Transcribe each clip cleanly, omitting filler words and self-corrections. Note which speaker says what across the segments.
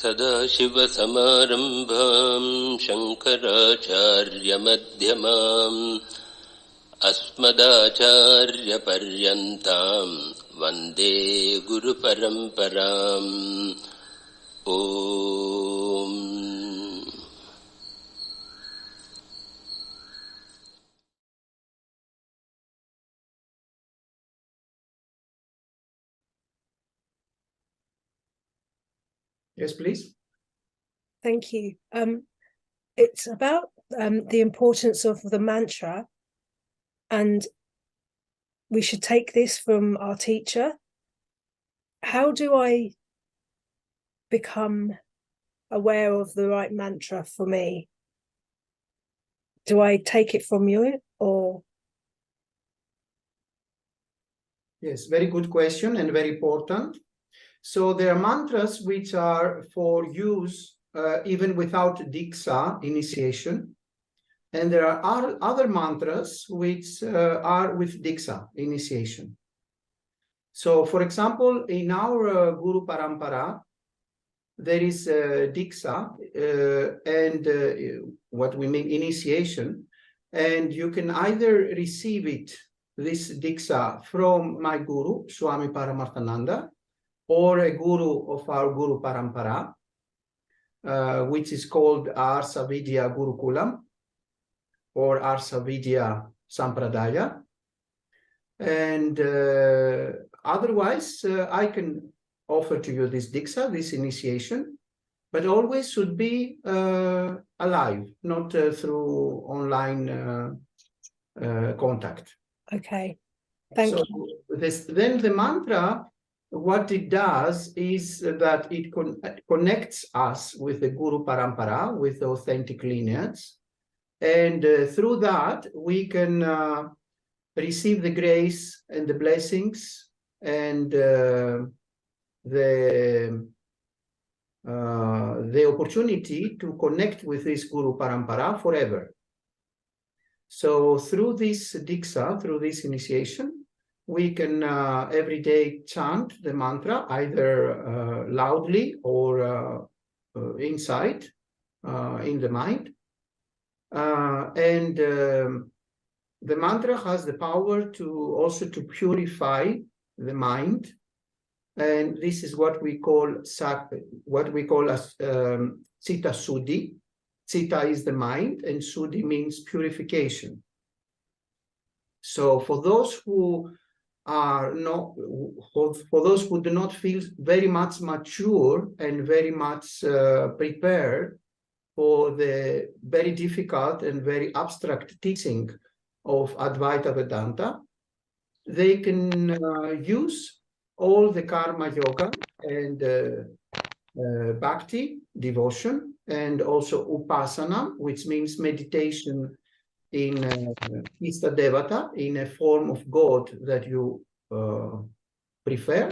Speaker 1: सदाशिवसमारम्भां शङ्कराचार्यमध्यमाम् अस्मदाचार्यपर्यन्तां वन्दे गुरुपरम्पराम्. ॐ
Speaker 2: Yes, please.
Speaker 3: Thank you. It's about the importance of the mantra, and we should take this from our teacher. How do I become aware of the right mantra for me? Do I take it from you or?
Speaker 2: Yes, very good question and very important. So there are mantras which are for use even without Diksha initiation. And there are other mantras which are with Diksha initiation. So for example, in our Guru Parampara, there is Diksha and what we mean initiation. And you can either receive this Diksha from my Guru, Swami Paramarthananda, or a Guru of our Guru Parampara, which is called Arsavidya Gurukulam or Arsavidya Sampradaya. And otherwise, I can offer to you this Diksha, this initiation, but always should be alive, not through online contact.
Speaker 3: Okay, thank you.
Speaker 2: Then the mantra, what it does is that it connects us with the Guru Parampara, with the authentic lineage. And through that, we can receive the grace and the blessings and the opportunity to connect with this Guru Parampara forever. So through this Diksha, through this initiation, we can every day chant the mantra, either loudly or inside, in the mind. And the mantra has the power to also to purify the mind. And this is what we call as Citta Suddhi. Citta is the mind, and Suddhi means purification. So for those who do not feel very much mature and very much prepared for the very difficult and very abstract teaching of Advaita Vedanta, they can use all the karma yoga and bhakti, devotion, and also upasana, which means meditation in Ista Devata, in a form of God that you prefer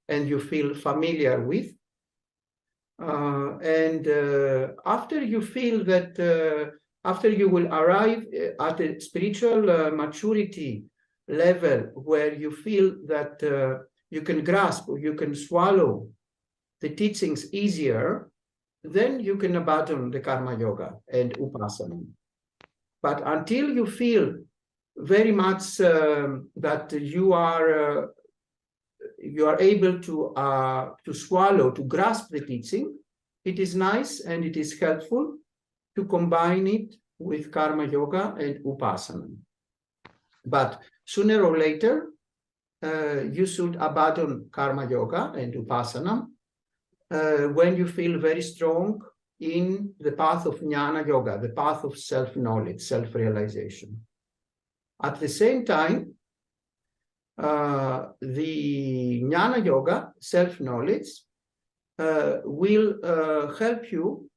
Speaker 2: and you feel familiar with. And after you feel that, after you will arrive at a spiritual maturity level where you feel that you can grasp or you can swallow the teachings easier, then you can abandon the karma yoga and upasana. But until you feel very much that you are able to swallow, to grasp the teaching, it is nice and it is helpful to combine it with karma yoga and upasana. But sooner or later, you should abandon karma yoga and upasana when you feel very strong in the path of jnana yoga, the path of self-knowledge, self-realization. At the same time, the jnana yoga, self-knowledge, will help you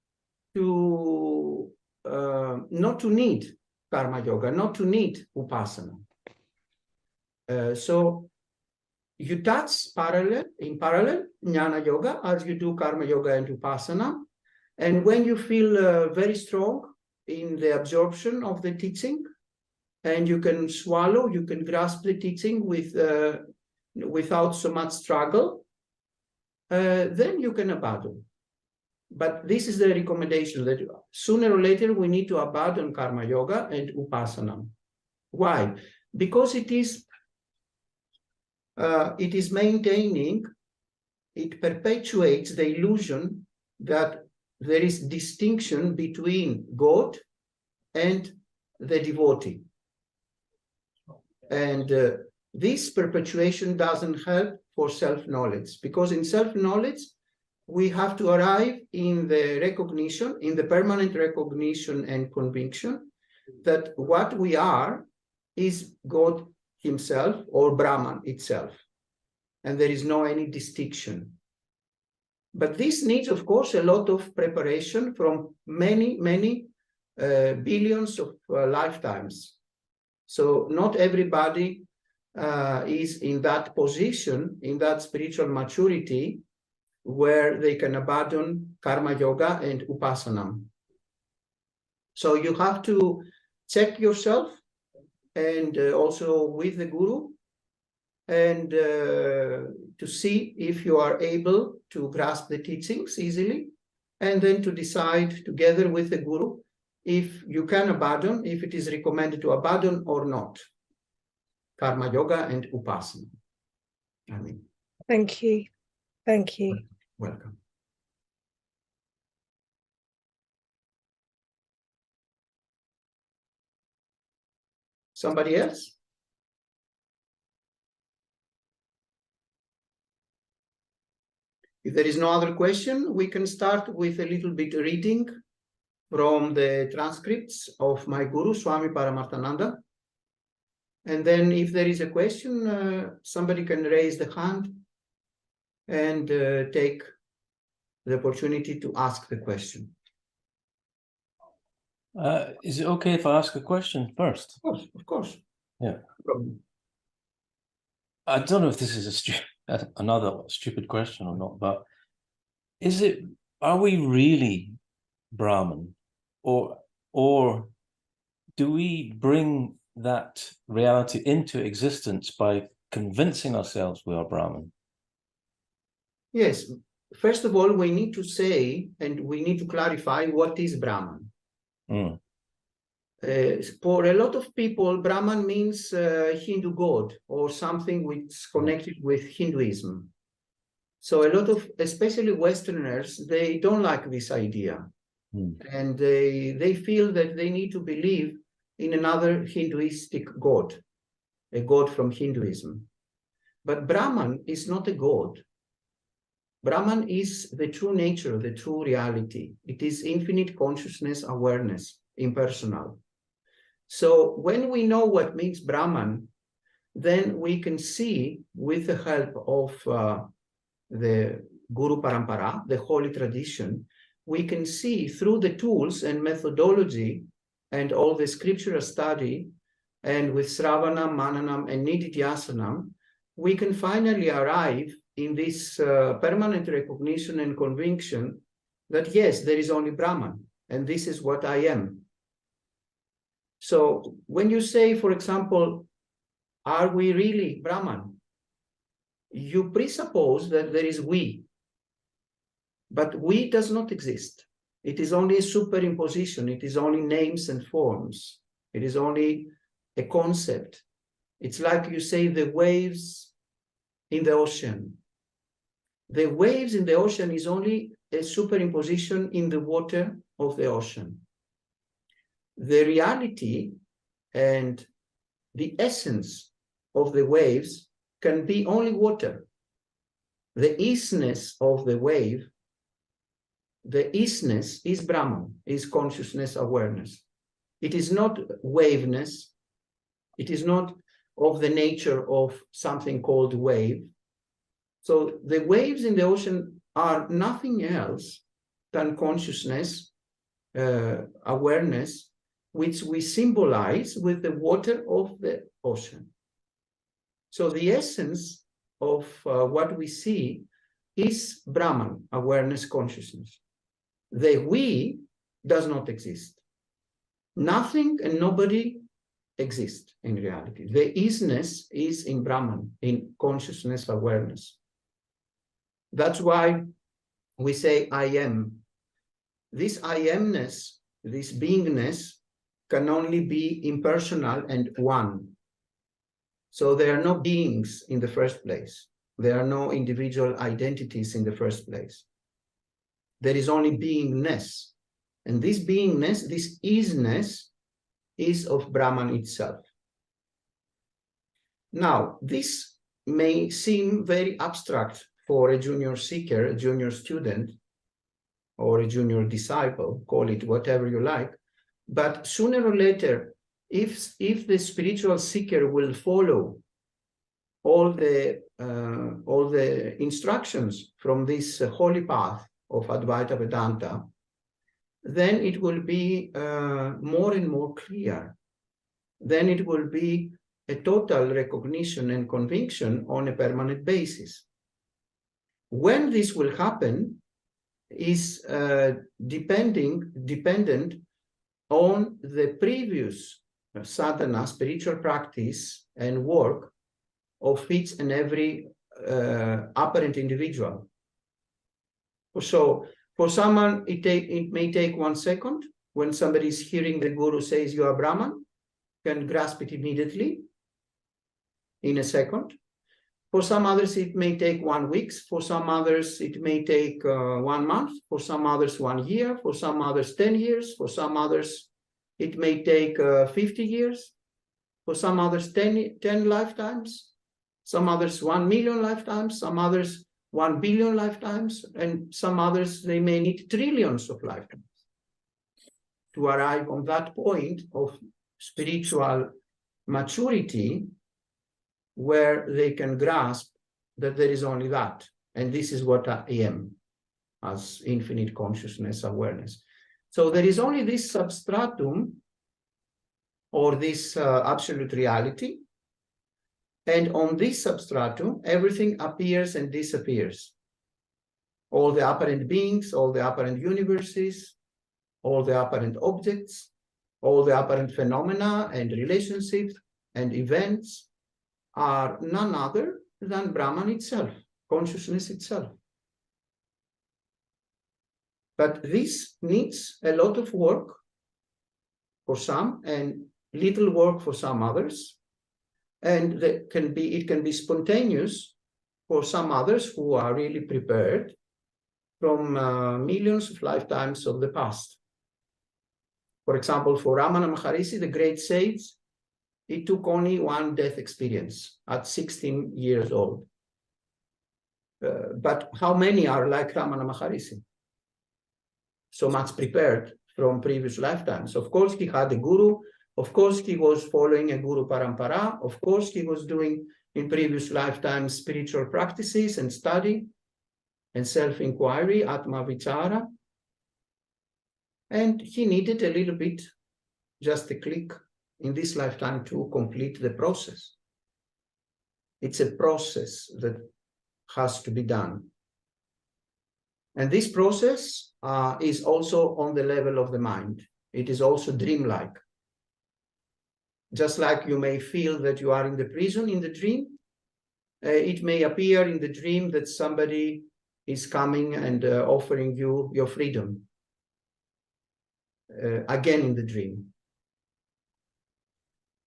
Speaker 2: to not to need karma yoga, not to need upasana. So you touch in parallel jnana yoga as you do karma yoga and upasana. And when you feel very strong in the absorption of the teaching, and you can swallow, you can grasp the teaching without so much struggle, then you can abandon. But this is the recommendation, that sooner or later we need to abandon karma yoga and upasana. Why? Because it is maintaining, it perpetuates the illusion that there is distinction between God and the devotee. And this perpetuation doesn't help for self-knowledge, because in self-knowledge, we have to arrive in the recognition, in the permanent recognition and conviction that what we are is God himself or Brahman itself. And there is no any distinction. But this needs, of course, a lot of preparation from many, many billions of lifetimes. So not everybody is in that position, in that spiritual maturity, where they can abandon karma yoga and upasana. So you have to check yourself, and also with the guru, and to see if you are able to grasp the teachings easily, and then to decide together with the guru if you can abandon, if it is recommended to abandon or not, karma yoga and upasana.
Speaker 3: Thank you. Thank you.
Speaker 2: Welcome. Somebody else? If there is no other question, we can start with a little bit reading from the transcripts of my guru, Swami Paramarthananda. And then if there is a question, somebody can raise the hand and take the opportunity to ask the question.
Speaker 4: Is it okay if I ask a question first?
Speaker 2: Of course.
Speaker 4: Yeah.
Speaker 2: No problem.
Speaker 4: I don't know if this is another stupid question or not, but are we really Brahman, or do we bring that reality into existence by convincing ourselves we are Brahman?
Speaker 2: Yes. First of all, we need to say, and we need to clarify, what is Brahman.
Speaker 4: Mm.
Speaker 2: For a lot of people, Brahman means Hindu god or something which is connected with Hinduism. So a lot of, especially Westerners, they don't like this idea. Mm. And they feel that they need to believe in another Hinduistic god, a god from Hinduism. But Brahman is not a god. Brahman is the true nature, the true reality. It is infinite consciousness, awareness, impersonal. So when we know what means Brahman, then we can see, with the help of the Guru Parampara, the holy tradition, we can see through the tools and methodology and all the scriptural study, and with Sravanam, Mananam, and Nididhyasanam, we can finally arrive in this permanent recognition and conviction that yes, there is only Brahman, and this is what I am. So when you say, for example, are we really Brahman? You presuppose that there is we, but we does not exist. It is only a superimposition. It is only names and forms. It is only a concept. It's like you say the waves in the ocean. The waves in the ocean is only a superimposition in the water of the ocean. The reality and the essence of the waves can be only water. The isness of the wave, the isness is Brahman, is consciousness, awareness. It is not waveness. It is not of the nature of something called wave. So the waves in the ocean are nothing else than consciousness, awareness, which we symbolize with the water of the ocean. So the essence of what we see is Brahman, awareness, consciousness. The we does not exist. Nothing and nobody exist in reality. The isness is in Brahman, in consciousness, awareness. That's why we say I am. This I amness, this beingness, can only be impersonal and one. So there are no beings in the first place. There are no individual identities in the first place. There is only beingness. And this beingness, this isness, is of Brahman itself. Now, this may seem very abstract for a junior seeker, a junior student, or a junior disciple, call it whatever you like. But sooner or later, if the spiritual seeker will follow all the instructions from this holy path of Advaita Vedanta, then it will be more and more clear. Then it will be a total recognition and conviction on a permanent basis. When this will happen is dependent on the previous sadhana, spiritual practice and work of each and every apparent individual. So for someone, it may take 1 second. When somebody is hearing the Guru says you are Brahman, can grasp it immediately in a second. For some others, it may take 1 week. For some others, it may take 1 month. For some others, 1 year. For some others, 10 years. For some others, it may take 50 years. For some others, 10 lifetimes. Some others, 1 million lifetimes. Some others, 1 billion lifetimes. And some others, they may need trillions of lifetimes to arrive on that point of spiritual maturity where they can grasp that there is only that. And this is what I am as infinite consciousness awareness. So there is only this substratum or this absolute reality. And on this substratum, everything appears and disappears. All the apparent beings, all the apparent universes, all the apparent objects, all the apparent phenomena and relationships and events are none other than Brahman itself, consciousness itself. But this needs a lot of work for some and little work for some others. And it can be spontaneous for some others who are really prepared from millions of lifetimes of the past. For example, for Ramana Maharishi, the great sage, it took only 1 death experience at 16 years old. But how many are like Ramana Maharishi? So much prepared from previous lifetimes. Of course, he had a guru. Of course, he was following a guru parampara. Of course, he was doing in previous lifetimes spiritual practices and study and self-inquiry, Atma Vichara. And he needed a little bit, just a click in this lifetime to complete the process. It's a process that has to be done. And this process is also on the level of the mind. It is also dreamlike. Just like you may feel that you are in the prison in the dream, it may appear in the dream that somebody is coming and offering you your freedom. Again in the dream.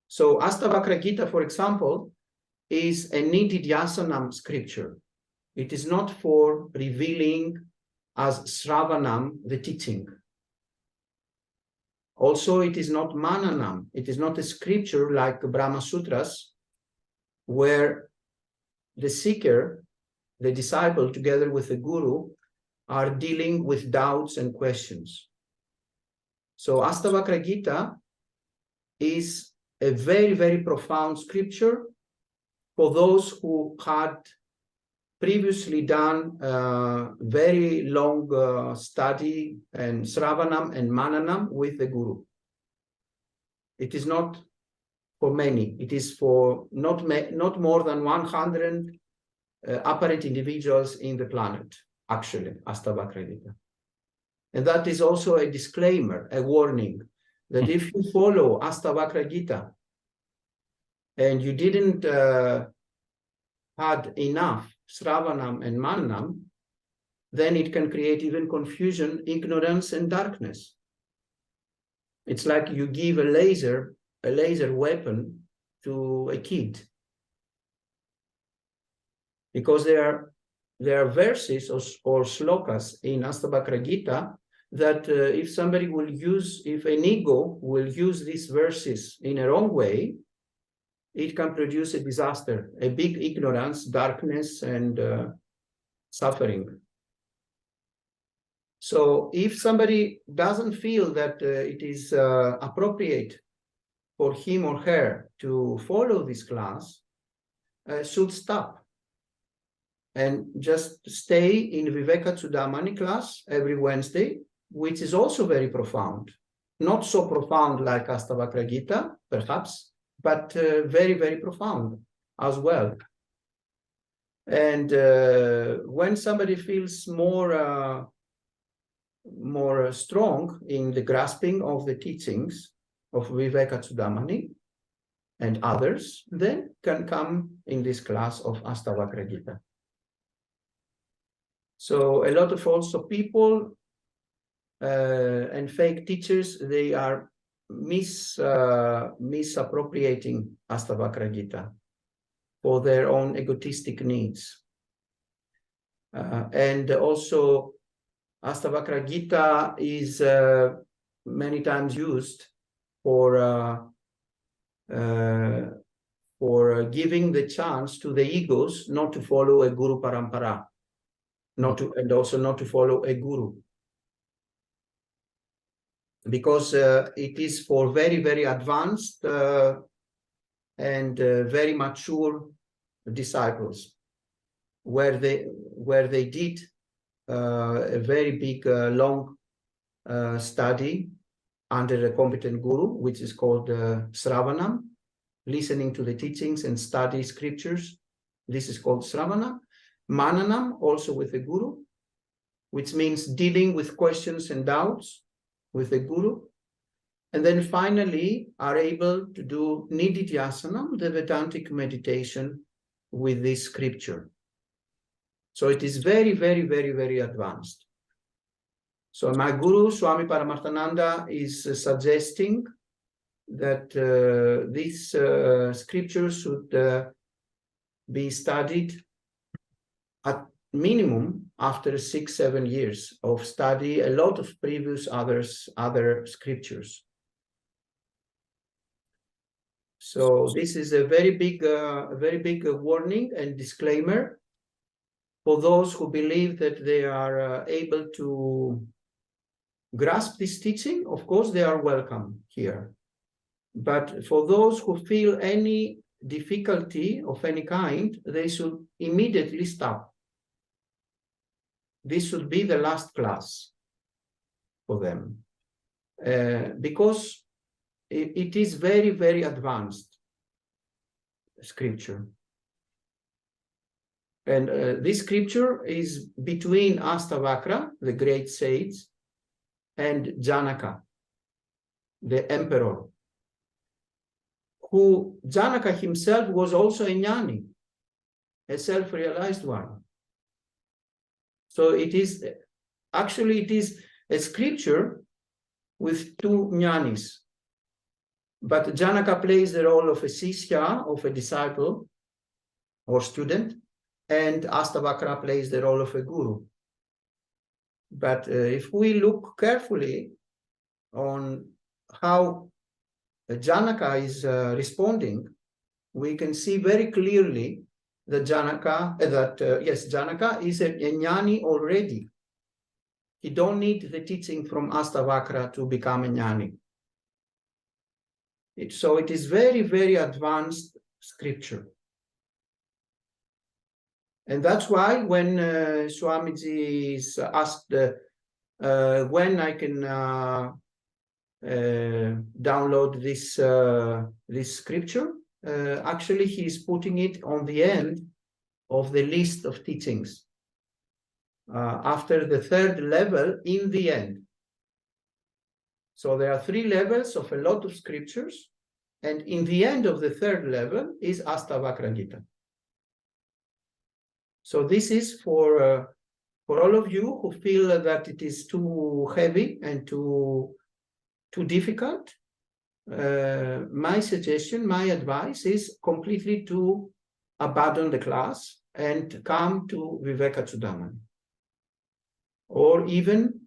Speaker 2: So ASHTAVAKRA Gita, for example, is a nididhyasanam scripture. It is not for revealing as Sravanam the teaching. Also, it is not mananam. It is not a scripture like Brahma Sutras, where the seeker, the disciple, together with the guru, are dealing with doubts and questions. So ASHTAVAKRA Gita is a very, very profound scripture for those who had previously done very long study and Sravanam and Mananam with the Guru. It is not for many. It is for not more than 100 apparent individuals in the planet, actually, ASHTAVAKRA Gita. And that is also a disclaimer, a warning, that if you follow ASHTAVAKRA Gita and you didn't had enough Sravanam and Mananam, then it can create even confusion, ignorance, and darkness. It's like you give a laser weapon to a kid. Because there are verses or slokas in ASHTAVAKRA Gita that if an ego will use these verses in a wrong way, it can produce a disaster, a big ignorance, darkness, and suffering. So if somebody doesn't feel that it is appropriate for him or her to follow this class, should stop and just stay in VIVEKACUDAMANI class every Wednesday, which is also very profound. Not so profound like ASHTAVAKRA Gita, perhaps, but very, very profound as well. And when somebody feels more strong in the grasping of the teachings of VIVEKACUDAMANI and others, then can come in this class of ASHTAVAKRA Gita. So a lot of also people and fake teachers, they are misappropriating ASHTAVAKRA Gita for their own egotistic needs. And also ASHTAVAKRA Gita is many times used for giving the chance to the egos not to follow a guru parampara, and also not to follow a guru. Because it is for very, very advanced and very mature disciples, where they did a very big, long study under a competent guru, which is called Sravanam, listening to the teachings and study scriptures. This is called Sravana. Mananam, also with the guru, which means dealing with questions and doubts with the guru. And then finally are able to do Nididhyasanam, the Vedantic meditation with this scripture. So it is very, very, very, very advanced. So my guru, Swami Paramarthananda, is suggesting that these scriptures should be studied at minimum after 6-7 years of study, a lot of previous other scriptures. So this is a very big warning and disclaimer for those who believe that they are able to grasp this teaching. Of course, they are welcome here. But for those who feel any difficulty of any kind, they should immediately stop. This should be the last class for them, because it is very, very advanced scripture. And this scripture is between ASHTAVAKRA, the great sage, and Janaka, the emperor, who Janaka himself was also a jnani, a self-realized one. So it is a scripture with two jnanis. But Janaka plays the role of a sishya, of a disciple or student, and ASHTAVAKRA plays the role of a guru. But if we look carefully on how Janaka is responding, we can see very clearly that Janaka is a jnani already. He don't need the teaching from ASHTAVAKRA to become a jnani. So it is very, very advanced scripture. And that's why when Swamiji is asked when I can download this scripture, actually he is putting it on the end of the list of teachings. After the third level, in the end. So there are 3 levels of a lot of scriptures, and in the end of the third level is ASHTAVAKRA Gita. So this is for For all of you who feel that it is too heavy and too difficult, my suggestion, my advice is completely to abandon the class and come to VIVEKACUDAMANI, or even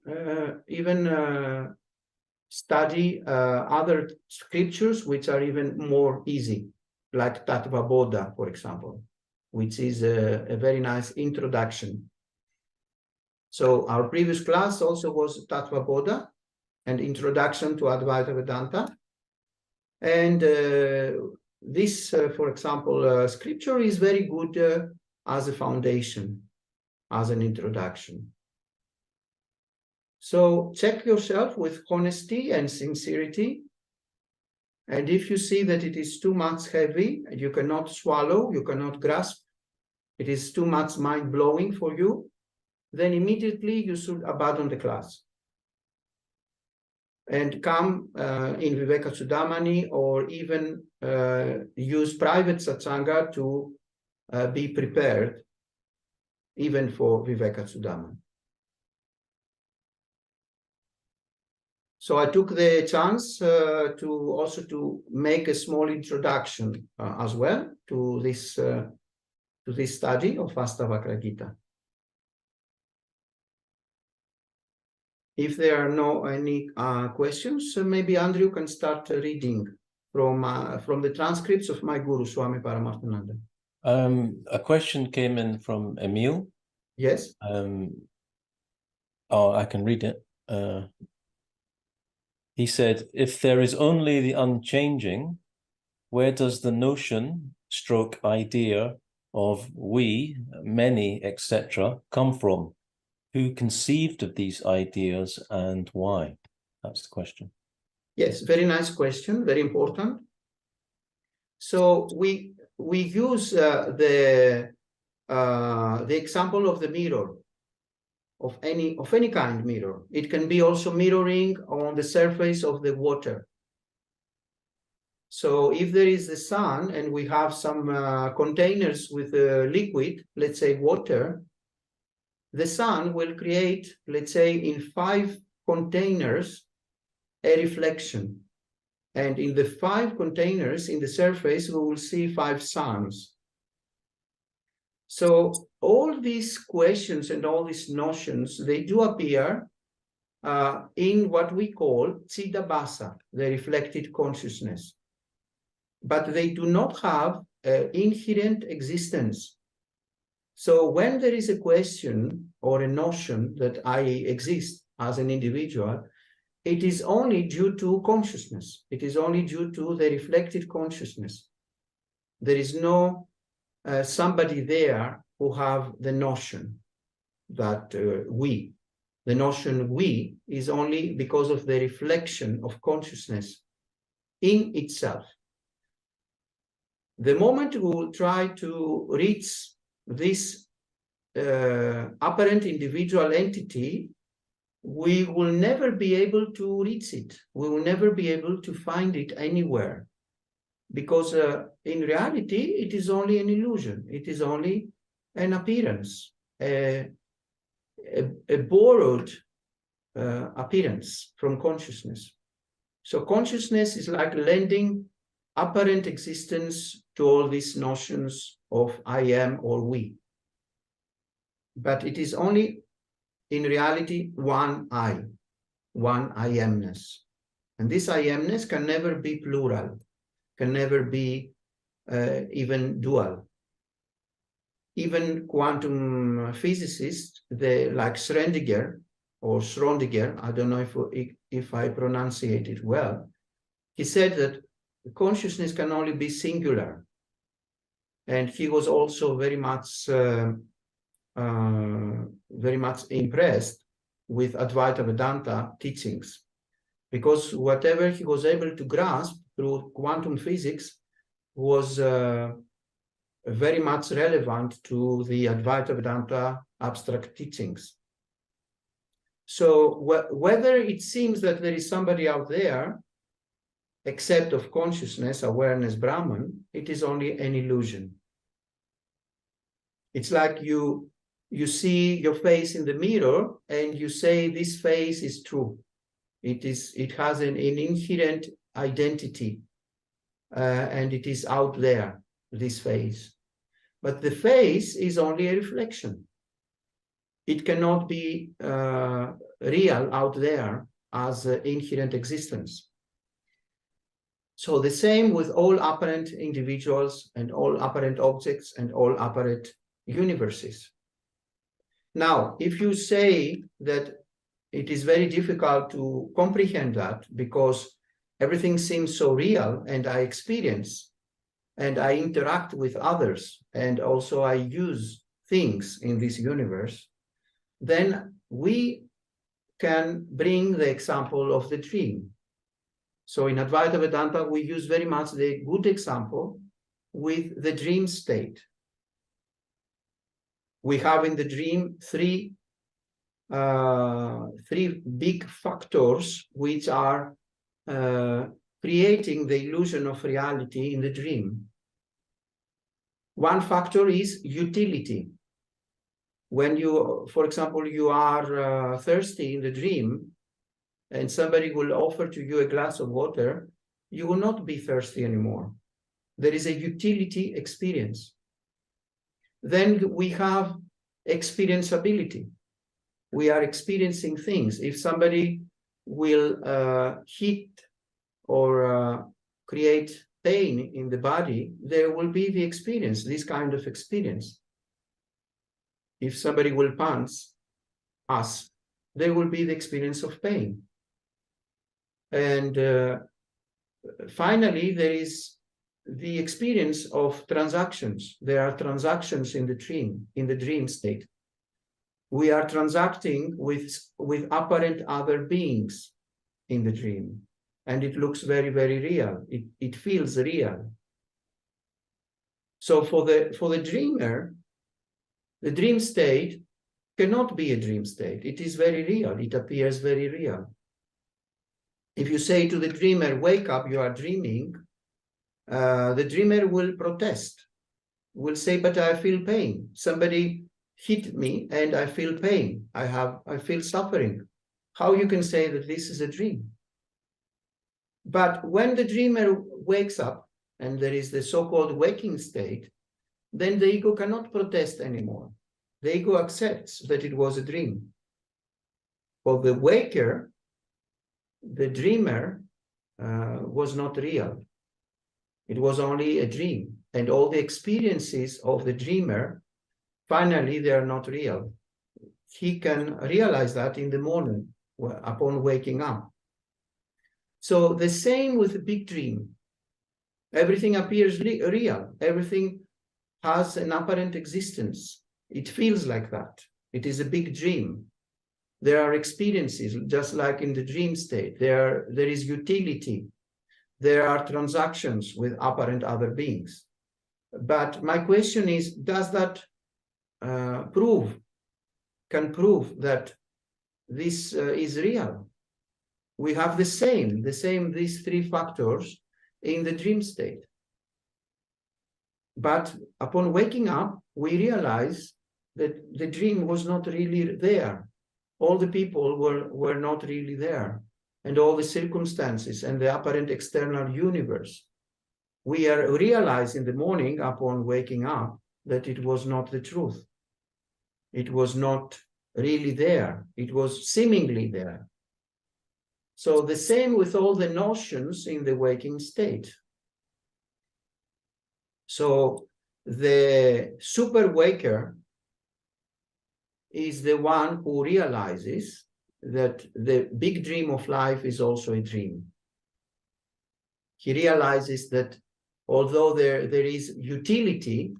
Speaker 2: study other scriptures which are even more easy, like Tattva Bodha, for example, which is a very nice introduction. So our previous class also was Tattva Bodha, an introduction to Advaita Vedanta. And this, for example, scripture is very good as a foundation, as an introduction. So check yourself with honesty and sincerity. And if you see that it is too much heavy, you cannot swallow, you cannot grasp, it is too much mind-blowing for you, then immediately you should abandon the class and come in VIVEKACUDAMANI, or even use private satsanga to be prepared even for VIVEKACUDAMANI. So I took the chance to make a small introduction as well to this study of ASHTAVAKRA GITA. If there are no any questions, maybe Andrew can start reading from the transcripts of my guru, Swami Paramarthananda.
Speaker 4: A question came in from Emil.
Speaker 2: Yes.
Speaker 4: I can read it. He said, if there is only the unchanging, where does the notion, stroke idea of we, many, etc. come from? Who conceived of these ideas and why? That's the question.
Speaker 2: Yes, very nice question, very important. So we use the example of the mirror, of any kind mirror. It can be also mirroring on the surface of the water. So if there is the sun and we have some containers with liquid, let's say water, the sun will create, let's say, in 5 containers, a reflection. And in the 5 containers in the surface, we will see 5 suns. So all these questions and all these notions, they do appear in what we call Chidabhasa, the reflected consciousness. But they do not have inherent existence. So when there is a question or a notion that I exist as an individual, it is only due to consciousness. It is only due to the reflected consciousness. There is no somebody there who have the notion that the notion we is only because of the reflection of consciousness in itself. The moment we will try to reach this apparent individual entity, we will never be able to reach it. We will never be able to find it anywhere, because in reality, it is only an illusion. It is only an appearance, a borrowed appearance from consciousness. So consciousness is like lending apparent existence to all these notions of I am or we. But it is only, in reality, one I amness. And this I amness can never be plural, can never be even dual. Even quantum physicists, like Schrödinger, I don't know if I pronunciate it well, he said that consciousness can only be singular. And he was also very much impressed with Advaita Vedanta teachings, because whatever he was able to grasp through quantum physics was very much relevant to the Advaita Vedanta abstract teachings. So whether it seems that there is somebody out there, except of consciousness, awareness, Brahman, it is only an illusion. It's like you you see your face in the mirror and you say this face is true. It has an inherent identity, and it is out there, this face. But the face is only a reflection. It cannot be real out there as inherent existence. So the same with all apparent individuals and all apparent objects and all apparent universes. Now, if you say that it is very difficult to comprehend that because everything seems so real and I experience and I interact with others and also I use things in this universe, then we can bring the example of the dream. So in Advaita Vedanta, we use very much the good example with the dream state. We have in the dream three big factors which are creating the illusion of reality in the dream. One factor is utility. When you, for example, you are thirsty in the dream and somebody will offer to you a glass of water, you will not be thirsty anymore. There is a utility experience. Then we have experienceability. We are experiencing things. If somebody will hit or create pain in the body, there will be the experience, this kind of experience. If somebody will punch us, there will be the experience of pain. And finally, there is the experience of transactions. There are transactions in the dream state. We are transacting with apparent other beings in the dream. And it looks very, very real. It feels real. So for the dreamer, the dream state cannot be a dream state. It is very real. It appears very real. If you say to the dreamer, wake up, you are dreaming, the dreamer will protest, will say, but I feel pain. Somebody hit me and I feel pain. I feel suffering. How you can say that this is a dream? But when the dreamer wakes up and there is the so-called waking state, then the ego cannot protest anymore. The ego accepts that it was a dream. For the waker, the dreamer was not real. It was only a dream. And all the experiences of the dreamer, finally, they are not real. He can realize that in the morning upon waking up. So the same with the big dream. Everything appears real. Everything has an apparent existence. It feels like that. It is a big dream. There are experiences, just like in the dream state. There is utility. There are transactions with apparent other beings. But my question is, does that can prove that this is real? We have the same, these three factors in the dream state. But upon waking up, we realize that the dream was not really there. All the people were not really there. And all the circumstances and the apparent external universe. We are realized in the morning upon waking up that it was not the truth. It was not really there. It was seemingly there. So the same with all the notions in the waking state. So the super waker is the one who realizes that the big dream of life is also a dream. He realizes that although there is utility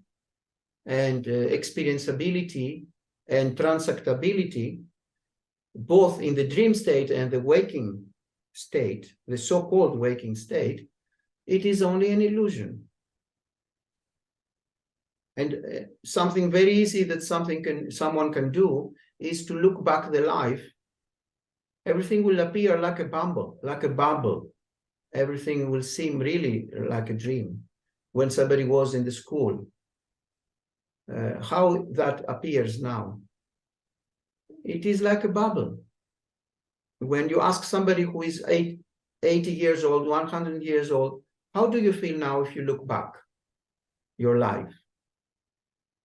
Speaker 2: and experienceability and transactability, both in the dream state and the waking state, the so-called waking state, it is only an illusion. And something very easy that someone can do is to look back the life. Everything will appear like a bubble. Everything will seem really like a dream. When somebody was in the school, how that appears now. It is like a bubble. When you ask somebody who is 80 years old, 100 years old, how do you feel now if you look back your life?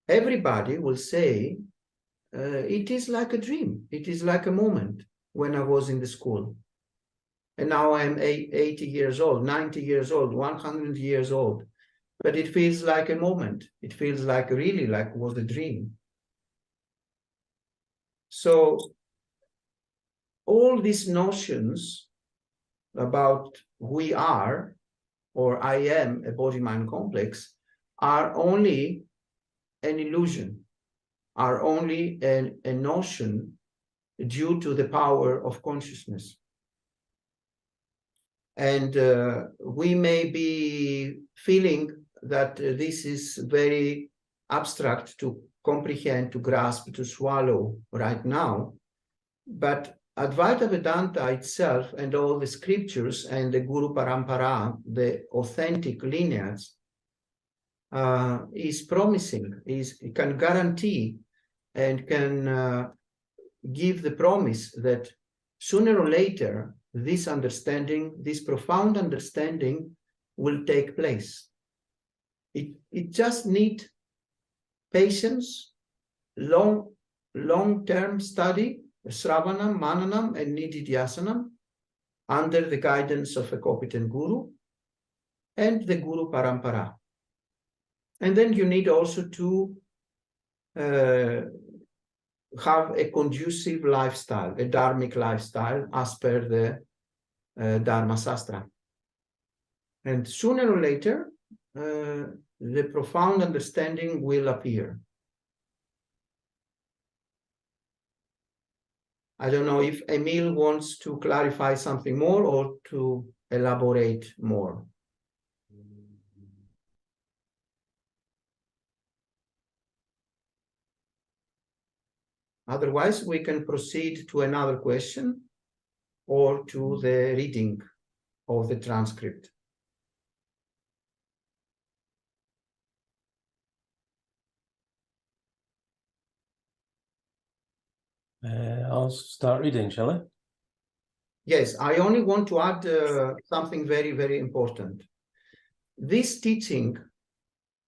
Speaker 2: Everybody will say, it is like a dream. It is like a moment when I was in the school. And now I'm 80 years old, 90 years old, 100 years old. But it feels like a moment. It feels like really like it was a dream. So all these notions about we are, or I am a body-mind complex, are only an illusion, are only a notion due to the power of consciousness. And we may be feeling that this is very abstract to comprehend, to grasp, to swallow right now. But Advaita Vedanta itself and all the scriptures and the Guru Parampara, the authentic lineage, is promising, it can guarantee and can give the promise that sooner or later this understanding, this profound understanding will take place. It just needs patience, long-term study, Sravanam, Mananam, and Nididhyasanam under the guidance of a competent guru and the Guru Parampara. And then you need also to have a conducive lifestyle, a dharmic lifestyle as per the Dharma Sastra. And sooner or later, the profound understanding will appear. I don't know if Emil wants to clarify something more or to elaborate more. Otherwise, we can proceed to another question or to the reading of the transcript.
Speaker 4: I'll start reading, shall I?
Speaker 2: Yes, I only want to add something very, very important. This teaching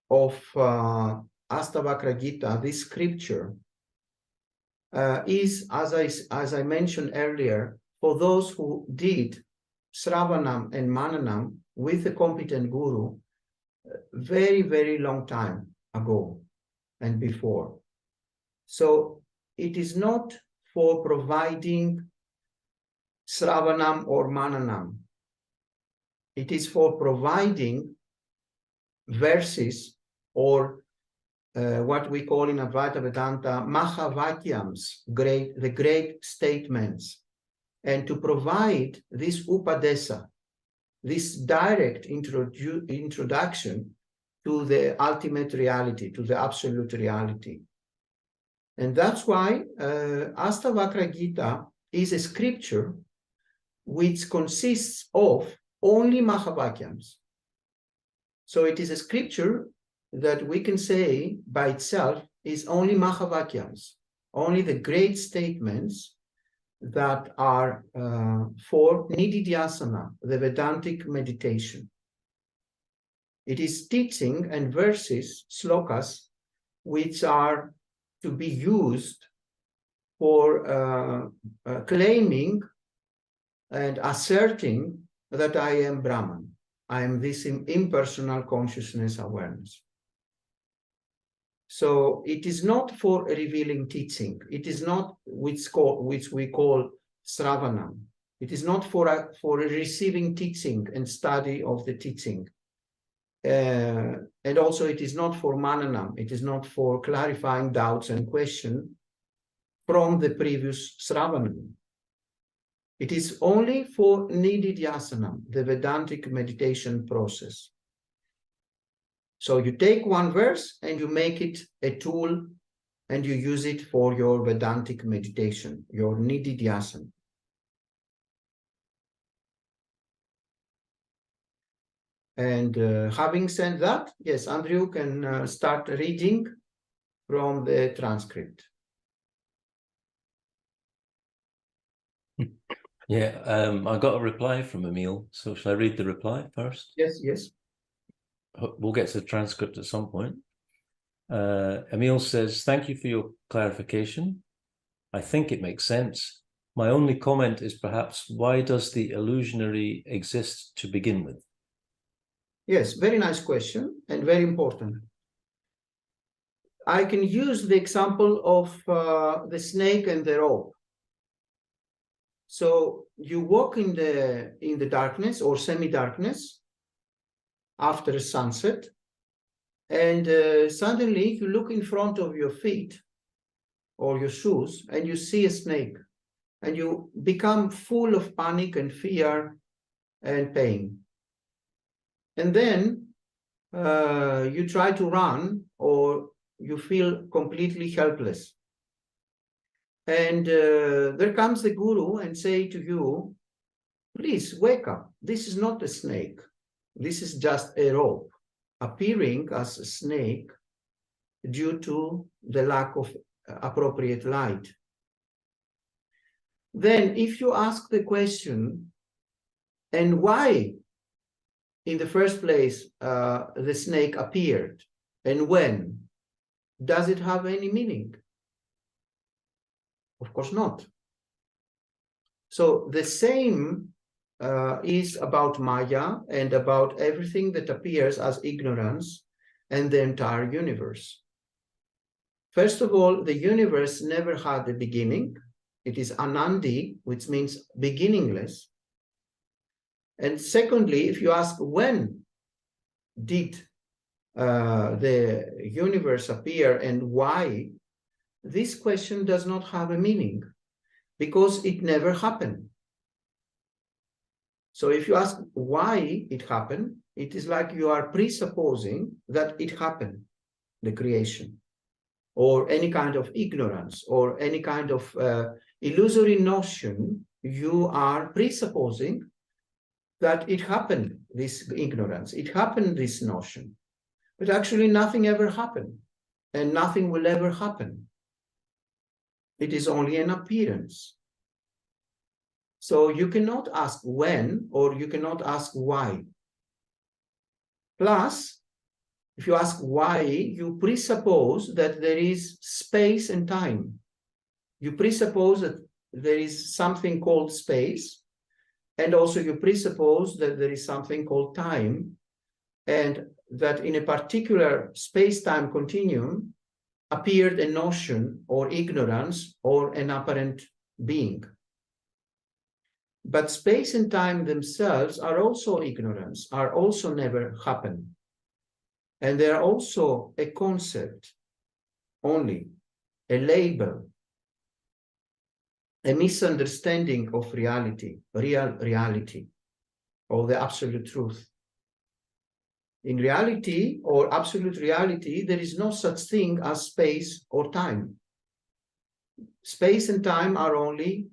Speaker 2: of ASHTAVAKRA Gita, this scripture, is, as I mentioned earlier, for those who did Sravanam and Mananam with a competent guru very, very long time ago and before. So it is not for providing Sravanam or Mananam. It is for providing verses or what we call in Advaita Vedanta Mahavakyams, the great statements, and to provide this upadesa, this direct introduction to the ultimate reality, to the absolute reality. And that's why ASHTAVAKRA Gita is a scripture which consists of only Mahavakyams. So it is a scripture that we can say by itself is only Mahavakyams, only the great statements that are for Nididhyasana, the Vedantic meditation. It is teaching and verses, slokas, which are to be used for claiming and asserting that I am Brahman. I am this impersonal consciousness awareness. So it is not for revealing teaching. It is not which we call Sravanam. It is not for receiving teaching and study of the teaching. And also it is not for Mananam. It is not for clarifying doubts and questions from the previous Sravanam. It is only for Nididhyasanam, the Vedantic meditation process. So you take one verse and you make it a tool and you use it for your Vedantic meditation, your Nididhyasana. And having said that, yes, Andrew can start reading from the transcript.
Speaker 4: Yeah, I got a reply from Emil, so shall I read the reply first?
Speaker 2: Yes, yes.
Speaker 4: We'll get to the transcript at some point. Emil says, thank you for your clarification. I think it makes sense. My only comment is perhaps, why does the illusionary exist to begin with?
Speaker 2: Yes, very nice question and very important. I can use the example of the snake and the rope. So you walk in the darkness or semi-darkness after sunset, and suddenly you look in front of your feet or your shoes and you see a snake, and you become full of panic and fear and pain. And then you try to run, or you feel completely helpless. And there comes the guru and say to you, please wake up. This is not a snake. This is just a rope appearing as a snake due to the lack of appropriate light. Then if you ask the question, and why in the first place the snake appeared, and when, does it have any meaning? Of course not. So the same is about Maya and about everything that appears as ignorance and the entire universe. First of all, the universe never had a beginning. It is Anandi, which means beginningless. And secondly, if you ask when did the universe appear and why, this question does not have a meaning because it never happened. So if you ask why it happened, it is like you are presupposing that it happened, the creation, or any kind of ignorance, or any kind of illusory notion. You are presupposing that it happened, this ignorance, it happened, this notion. But actually nothing ever happened, and nothing will ever happen. It is only an appearance. So you cannot ask when, or you cannot ask why. Plus, if you ask why, you presuppose that there is space and time. You presuppose that there is something called space, and also you presuppose that there is something called time, and that in a particular space-time continuum appeared a notion or ignorance or an apparent being. But space and time themselves are also ignorance, are also never happen. And they are also a concept only, a label, a misunderstanding of reality, real reality, or the absolute truth. In reality, or absolute reality, there is no such thing as space or time. Space and time are only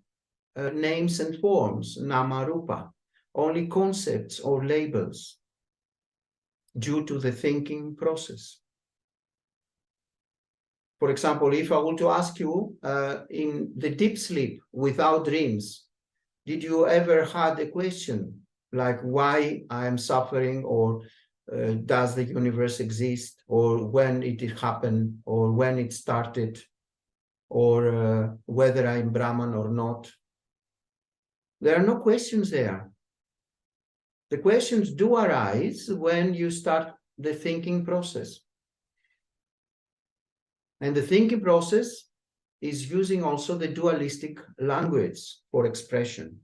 Speaker 2: names and forms, nama rupa, only concepts or labels due to the thinking process. For example, if I were to ask you in the deep sleep without dreams, did you ever had a question like why I am suffering, or does the universe exist, or when it happened, or when it started, or whether I'm Brahman or not? There are no questions there. The questions do arise when you start the thinking process. And the thinking process is using also the dualistic language for expression.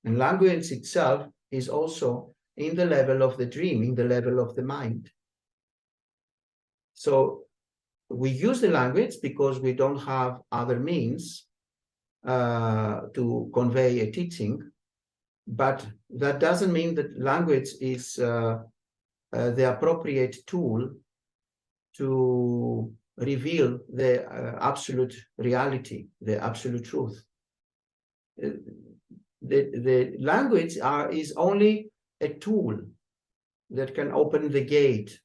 Speaker 2: And language itself is also in the level of the dream, in the level of the mind. So we use the language because we don't have other means to convey a teaching, but that doesn't mean that language is the appropriate tool to reveal the absolute reality, the absolute truth. The language is only a tool that can open the gate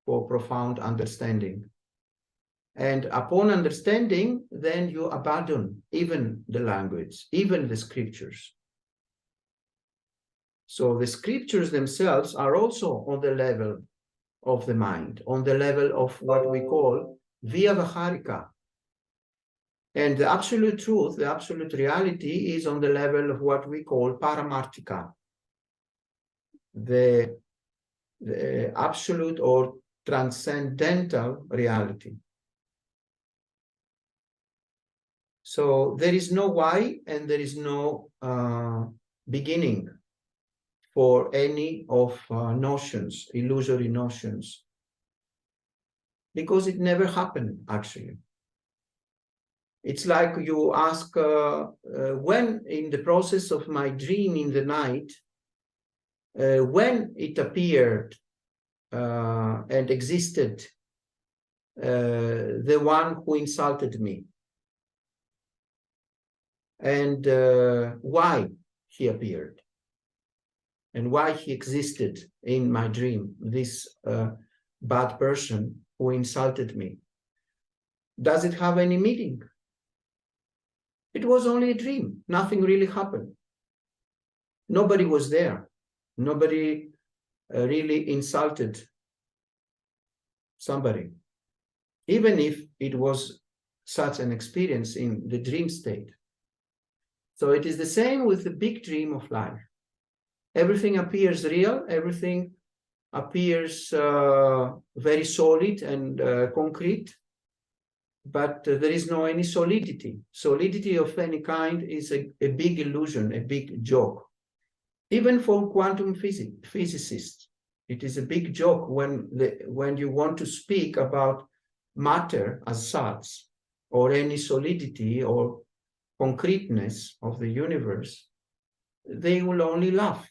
Speaker 2: for profound understanding. And upon understanding, then you abandon even the language, even the scriptures. So the scriptures themselves are also on the level of the mind, on the level of what we call VIVEKACUDAMANI. And the absolute truth, the absolute reality is on the level of what we call Paramarthika, the absolute or transcendental reality. So there is no why and there is no beginning for any of notions, illusory notions, because it never happened, actually. It's like you ask, when in the process of my dream in the night, when it appeared and existed, the one who insulted me, and why he appeared, and why he existed in my dream, this bad person who insulted me. Does it have any meaning? It was only a dream. Nothing really happened. Nobody was there. Nobody really insulted somebody, even if it was such an experience in the dream state. So it is the same with the big dream of life. Everything appears real, everything appears very solid and concrete, but there is no any solidity. Solidity of any kind is a big illusion, a big joke. Even for quantum physicists, it is a big joke when you want to speak about matter as such, or any solidity or concreteness of the universe. They will only laugh.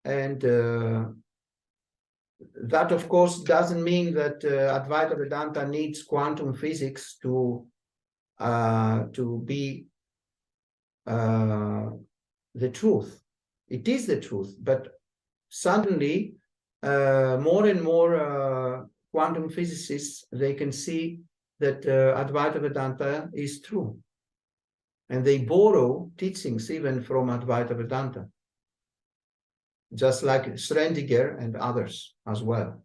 Speaker 2: And that, of course, doesn't mean that Advaita Vedanta needs quantum physics to be the truth. It is the truth, but suddenly more and more quantum physicists, they can see that Advaita Vedanta is true. And they borrow teachings even from Advaita Vedanta, just like Schrödinger and others as well.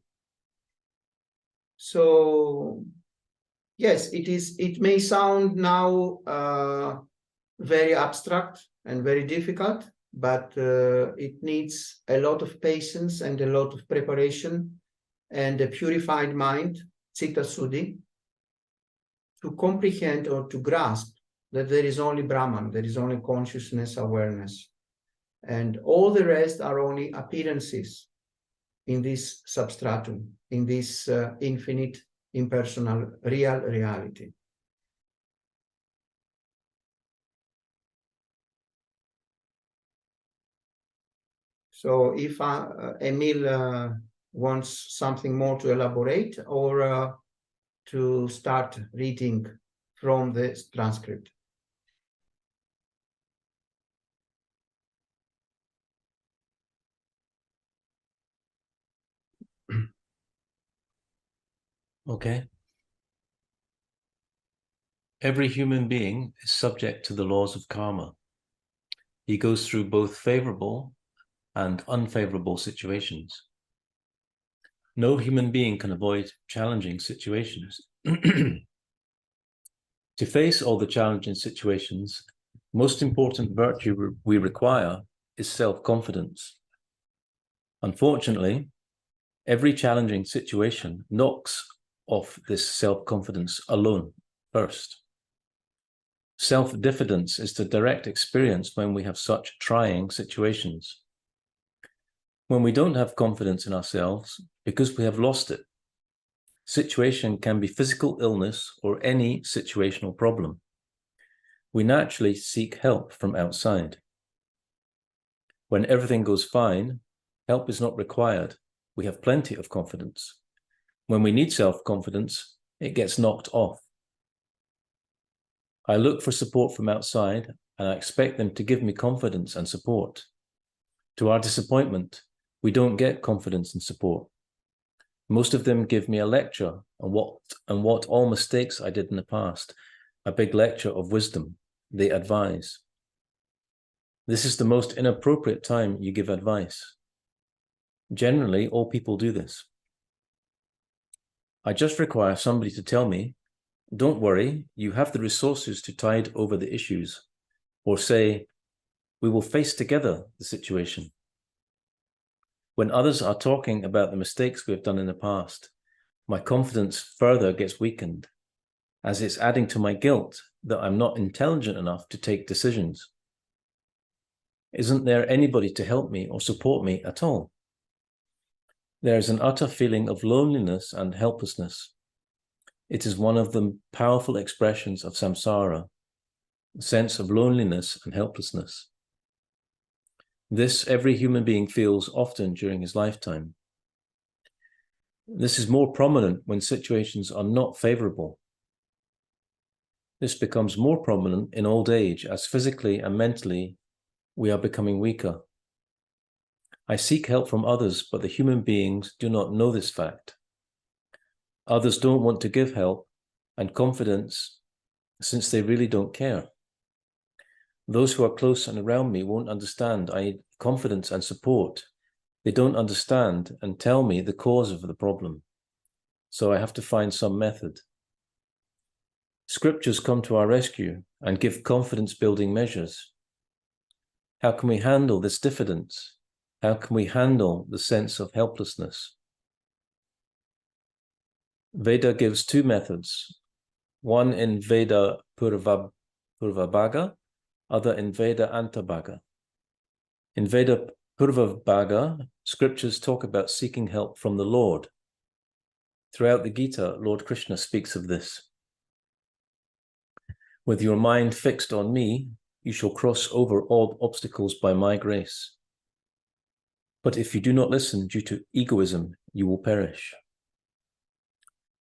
Speaker 2: So yes, it may sound now very abstract and very difficult, but it needs a lot of patience and a lot of preparation and a purified mind, citta suddhi, to comprehend or to grasp that there is only Brahman, there is only consciousness, awareness. And all the rest are only appearances in this substratum, in this infinite, impersonal, real reality. So if Emil wants something more to elaborate, or to start reading from the transcript.
Speaker 4: Okay. Every human being is subject to the laws of karma. He goes through both favorable and unfavorable situations. No human being can avoid challenging situations. To face all the challenging situations, most important virtue we require is self-confidence. Unfortunately, every challenging situation knocks off this self-confidence alone first. Self-diffidence is the direct experience when we have such trying situations. When we don't have confidence in ourselves because we have lost it. Situation can be physical illness or any situational problem. We naturally seek help from outside. When everything goes fine, help is not required. We have plenty of confidence. When we need self-confidence, it gets knocked off. I look for support from outside and I expect them to give me confidence and support. To our disappointment, we don't get confidence and support. Most of them give me a lecture on what all mistakes I did in the past, a big lecture of wisdom. They advise. This is the most inappropriate time you give advice. Generally, all people do this. I just require somebody to tell me, don't worry, you have the resources to tide over the issues, or say, we will face together the situation. When others are talking about the mistakes we have done in the past, my confidence further gets weakened, as it's adding to my guilt that I'm not intelligent enough to take decisions. Isn't there anybody to help me or support me at all? There is an utter feeling of loneliness and helplessness. It is one of the powerful expressions of samsara, a sense of loneliness and helplessness. This every human being feels often during his lifetime. This is more prominent when situations are not favorable. This becomes more prominent in old age as physically and mentally we are becoming weaker. I seek help from others, but the human beings do not know this fact. Others don't want to give help and confidence since they really don't care. Those who are close and around me won't understand I need confidence and support. They don't understand and tell me the cause of the problem. So I have to find some method. Scriptures come to our rescue and give confidence-building measures. How can we handle this diffidence? How can we handle the sense of helplessness? Veda gives two methods, one in Veda Purvabhaga, other in Veda Antabhaga. In Veda Purvabhaga, scriptures talk about seeking help from the Lord. Throughout the Gita, Lord Krishna speaks of this. With your mind fixed on me, you shall cross over all obstacles by my grace. But if you do not listen due to egoism, you will perish.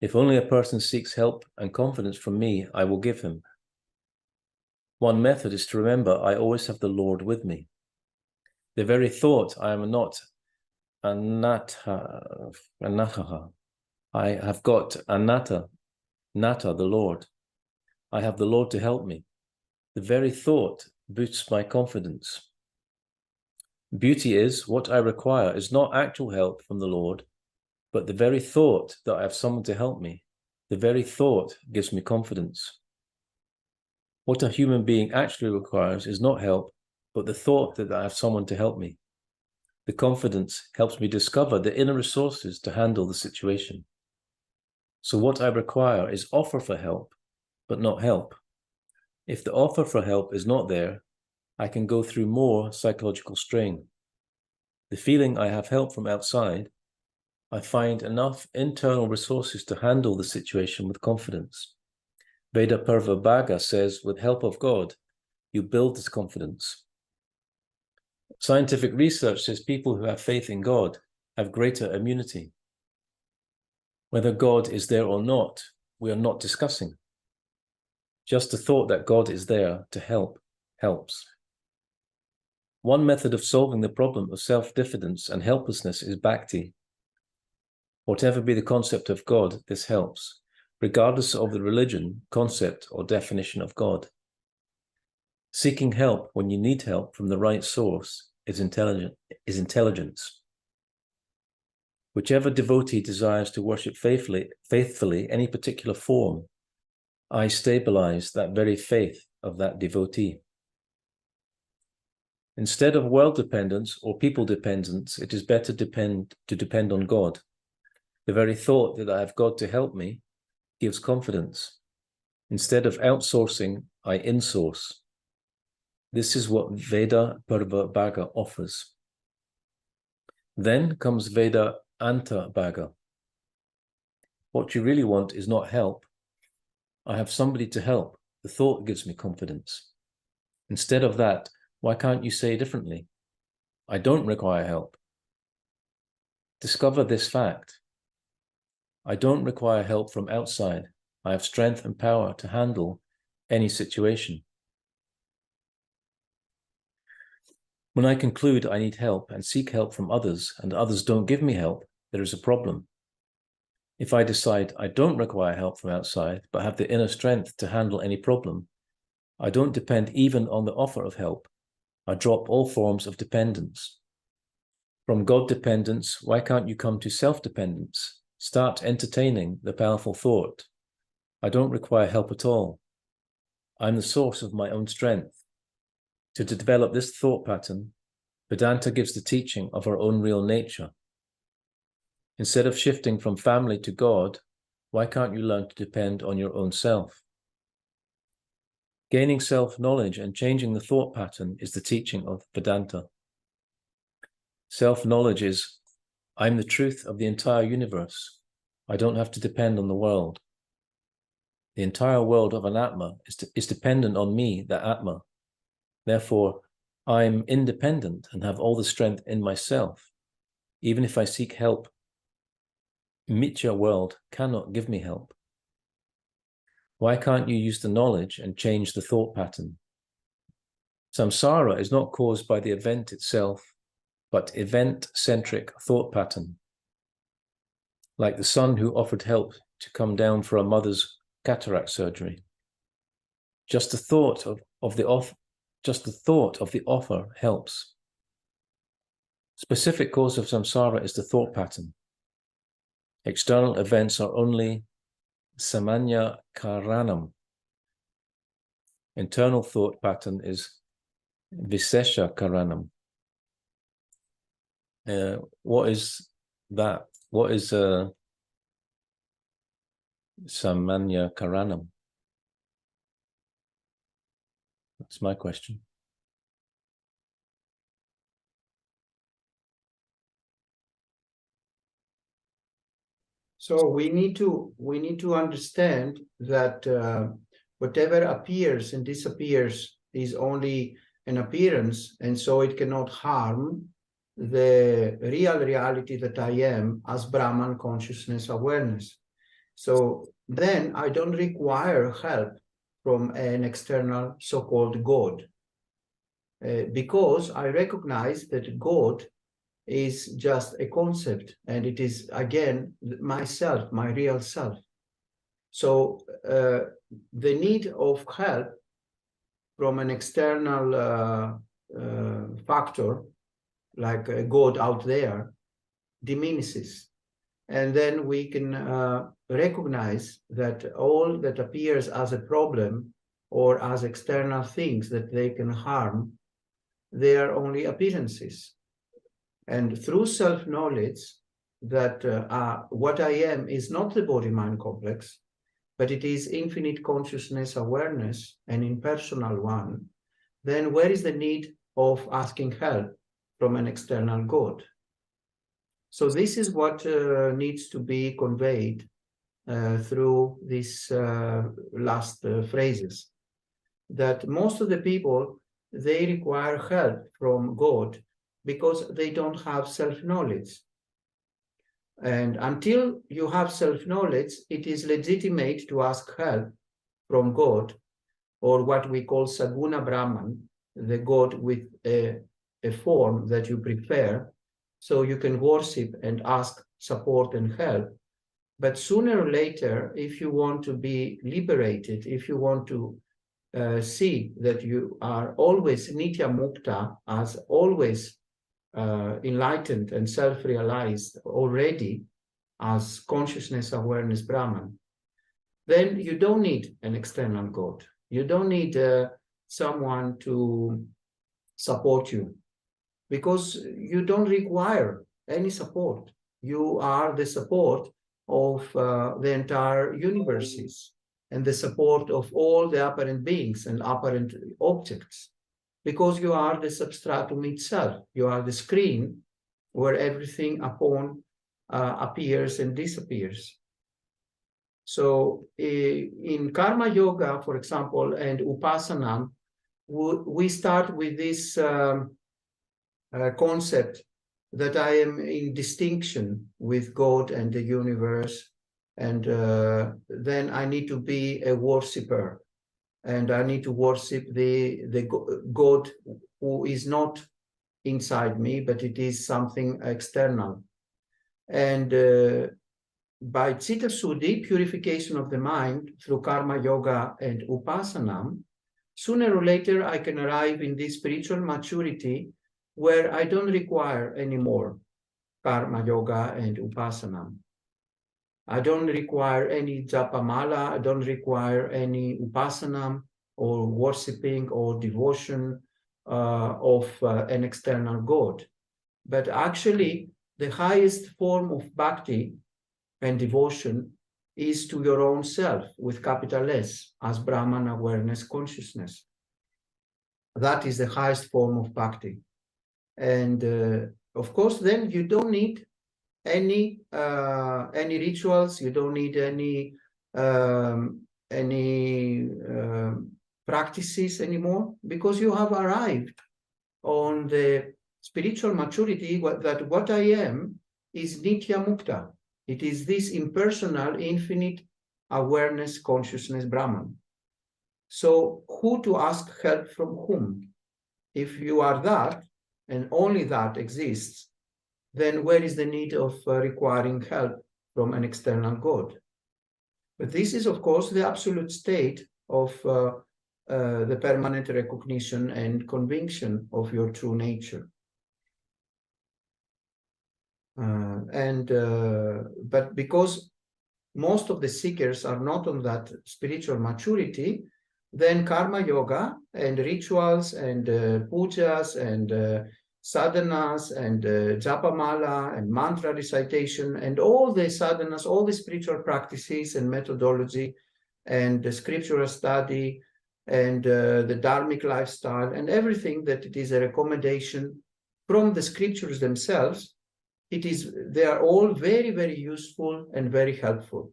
Speaker 4: If only a person seeks help and confidence from me, I will give him. One method is to remember I always have the Lord with me. The very thought I am not anatta, I have got anatta, the Lord. I have the Lord to help me. The very thought boosts my confidence. Beauty is what I require is not actual help from the Lord, but the very thought that I have someone to help me. The very thought gives me confidence. What a human being actually requires is not help, but the thought that I have someone to help me. The confidence helps me discover the inner resources to handle the situation. So what I require is offer for help, but not help. If the offer for help is not there, I can go through more psychological strain. The feeling I have help from outside, I find enough internal resources to handle the situation with confidence. Veda Purvabhaga says, with help of God, you build this confidence. Scientific research says people who have faith in God have greater immunity. Whether God is there or not, we are not discussing. Just the thought that God is there to help helps. One method of solving the problem of self-diffidence and helplessness is bhakti. Whatever be the concept of God, this helps, regardless of the religion, concept, or definition of God. Seeking help when you need help from the right source is intelligence. Whichever devotee desires to worship faithfully any particular form, I stabilize that very faith of that devotee. Instead of world dependence or people dependence, it is better to depend on God. The very thought that I have God to help me gives confidence. Instead of outsourcing, I insource. This is what Veda Purvabhaga offers. Then comes Veda Antabhaga. What you really want is not help. I have somebody to help. The thought gives me confidence. Instead of that, why can't you say differently? I don't require help. Discover this fact. I don't require help from outside. I have strength and power to handle any situation. When I conclude I need help and seek help from others, and others don't give me help, there is a problem. If I decide I don't require help from outside, but have the inner strength to handle any problem, I don't depend even on the offer of help. I drop all forms of dependence. From God dependence, why can't you come to self-dependence? Start entertaining the powerful thought, I don't require help at all. I'm the source of my own strength. To develop this thought pattern, Vedanta gives the teaching of our own real nature. Instead of shifting from family to God, why can't you learn to depend on your own self? Gaining self-knowledge and changing the thought pattern is the teaching of Vedanta. Self-knowledge is, I'm the truth of the entire universe. I don't have to depend on the world. The entire world of an Atma is dependent on me, the Atma. Therefore, I'm independent and have all the strength in myself. Even if I seek help, Mithya world cannot give me help. Why can't you use the knowledge and change the thought pattern? Samsara is not caused by the event itself, but event-centric thought pattern. Like the son who offered help to come down for a mother's cataract surgery. Just the thought of the offer helps. Specific cause of samsara is the thought pattern. External events are only samanya karanam. Internal thought pattern is visesha karanam. What is that? What is samanya karanam? That's my question.
Speaker 2: So we need to understand that whatever appears and disappears is only an appearance, and so it cannot harm the real reality that I am as Brahman consciousness awareness. So then I don't require help from an external so-called God, because I recognize that God is just a concept, and it is again myself, my real self. So the need of help from an external factor like a God out there diminishes, and then we can recognize that all that appears as a problem or as external things that they can harm, they are only appearances. And through self-knowledge that what I am is not the body-mind complex, but it is infinite consciousness awareness, an impersonal one, then where is the need of asking help from an external God? So this is what needs to be conveyed through these last phrases, that most of the people, they require help from God because they don't have self-knowledge. And until you have self-knowledge, it is legitimate to ask help from God, or what we call Saguna Brahman, the God with a form that you prefer, so you can worship and ask support and help. But sooner or later, if you want to be liberated, if you want to see that you are always Nitya Mukta, as always enlightened and self-realized already as consciousness awareness Brahman, then you don't need an external God. You don't need someone to support you, because you don't require any support. You are the support of the entire universes and the support of all the apparent beings and apparent objects, because you are the substratum itself. You are the screen where everything upon appears and disappears. So in Karma Yoga, for example, and Upasana, we start with this concept that I am in distinction with God and the universe, and then I need to be a worshipper, and I need to worship the God who is not inside me, but it is something external. And by Citta Suddhi, purification of the mind through karma yoga and upasana, sooner or later I can arrive in this spiritual maturity where I don't require any more karma yoga and upasana. I don't require any japamala, I don't require any upasana or worshipping or devotion of an external God. But actually, the highest form of bhakti and devotion is to your own self with capital S, as Brahman awareness consciousness. That is the highest form of bhakti. And of course, then you don't need any rituals, you don't need any practices anymore, because you have arrived on the spiritual maturity that what I am is Nitya Mukta. It is this impersonal, infinite awareness, consciousness, Brahman. So who to ask help from whom? If you are that, and only that exists, then where is the need of requiring help from an external God? But this is, of course, the absolute state of the permanent recognition and conviction of your true nature. But because most of the seekers are not on that spiritual maturity, then karma yoga and rituals and pujas and sadhanas and japamala and mantra recitation and all the sadhanas, all the spiritual practices and methodology and the scriptural study and the dharmic lifestyle and everything that it is a recommendation from the scriptures themselves, they are all very, very useful and very helpful.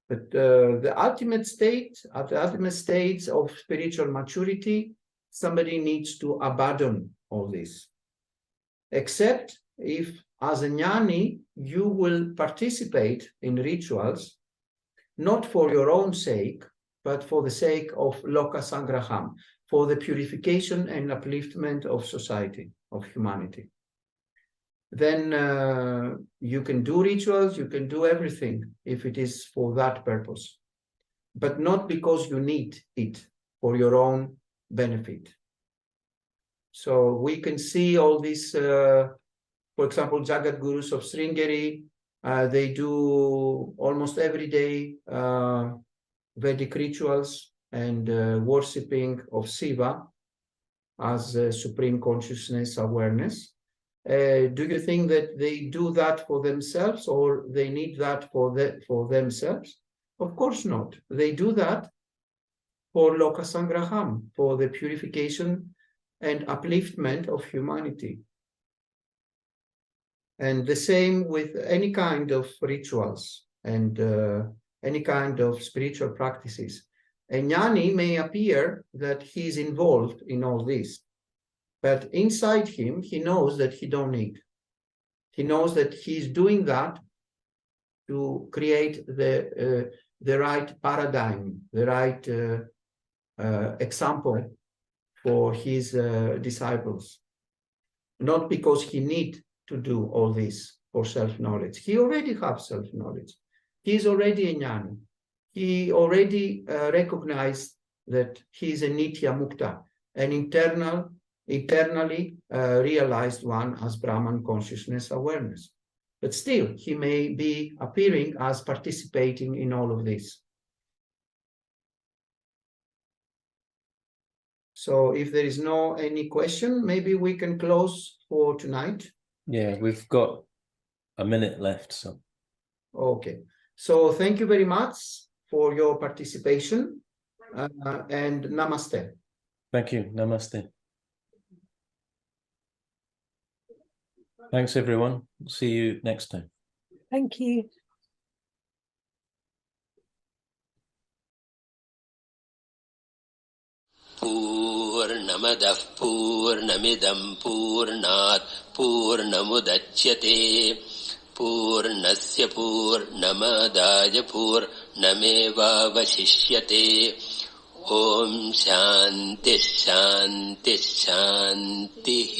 Speaker 2: But the ultimate state, at the ultimate states of spiritual maturity, somebody needs to abandon all this. Except if, as a jnani, you will participate in rituals, not for your own sake, but for the sake of loka sangraham, for the purification and upliftment of society, of humanity. Then you can do rituals, you can do everything if it is for that purpose, but not because you need it for your own benefit. So we can see all these, for example, Jagat Gurus of Sringeri, they do almost every day Vedic rituals and worshipping of Shiva as supreme consciousness awareness. Do you think that they do that for themselves or they need that for themselves? Of course not. They do that for loka sangraham, for the purification and upliftment of humanity. And the same with any kind of rituals and any kind of spiritual practices. A jnani may appear that he is involved in all this, but inside him, he knows that he don't need. He knows that he's doing that to create the right paradigm, the right example for his disciples. Not because he needs to do all this for self-knowledge. He already has self-knowledge. He is already a jnani. He already recognized that he is a nitya mukta, an eternally realized one as Brahman consciousness awareness. But still, he may be appearing as participating in all of this. So if there is no any question, maybe we can close for tonight.
Speaker 4: Yeah, we've got a minute left. So
Speaker 2: okay. So thank you very much for your participation and namaste.
Speaker 4: Thank you. Namaste. Thanks, everyone. See you next time.
Speaker 3: Thank you.
Speaker 1: पूर्णमदः पूर्णमिदं पूर्णात् पूर्णमुदच्यते पूर्णस्य पूर्णमादाय पूर्णमेवावशिष्यते ॐ शान्तिः शान्तिः शान्तिः